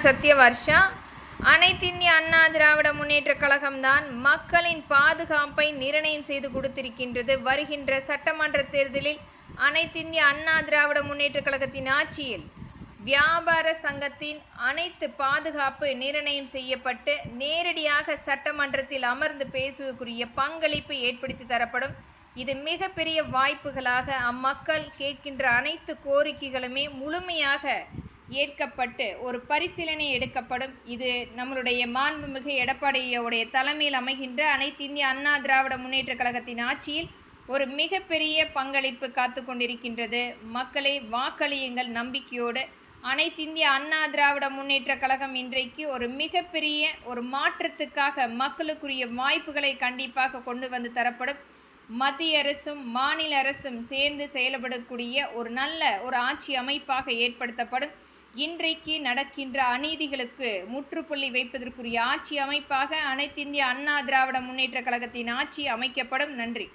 நான் சத்யவர்ஷா. அனைத்திந்திய அண்ணா திராவிட முன்னேற்றக் கழகம்தான் மக்களின் பாதுகாப்பை நிர்ணயம் செய்து கொடுத்திருக்கின்றது. வருகின்ற சட்டமன்ற தேர்தலில் அனைத்திந்திய அண்ணா திராவிட முன்னேற்றக் கழகத்தின் ஆட்சியில் வியாபார சங்கத்தின் அனைத்து பாதுகாப்பு நிர்ணயம் செய்யப்பட்டு நேரடியாக சட்டமன்றத்தில் அமர்ந்து பேசுவதற்குரிய பங்களிப்பு ஏற்படுத்தி தரப்படும். இது மிகப்பெரிய வாய்ப்புகளாக அம்மக்கள் கேட்கின்ற அனைத்து கோரிக்கைகளுமே முழுமையாக ஏற்கப்பட்டு ஒரு பரிசீலனை எடுக்கப்படும். இது நம்மளுடைய மாண்புமிகு எடப்பாடியுடைய தலைமையில் அமைகின்ற அனைத்து இந்திய அண்ணா திராவிட முன்னேற்ற கழகத்தின் ஆட்சியில் ஒரு மிகப்பெரிய பங்களிப்பு காத்து கொண்டிருக்கின்றது. மக்களை வாக்களியுங்கள் நம்பிக்கையோடு. அனைத்திந்திய அண்ணா திராவிட முன்னேற்ற கழகம் இன்றைக்கு ஒரு மிகப்பெரிய ஒரு மாற்றத்துக்காக மக்களுக்குரிய வாய்ப்புகளை கண்டிப்பாக கொண்டு வந்து தரப்படும். மத்திய அரசும் மாநில அரசும் சேர்ந்து செயல்படக்கூடிய ஒரு நல்ல ஒரு ஆட்சி அமைப்பாக ஏற்படுத்தப்படும். இன்றைக்கு நடக்கின்ற அநீதிகளுக்கு முற்றுப்புள்ளி வைப்பதற்குரிய ஆட்சி அமைப்பாக அனைத்திந்திய அண்ணா திராவிட முன்னேற்ற கழகத்தின் ஆட்சி அமைக்கப்படும். நன்றி.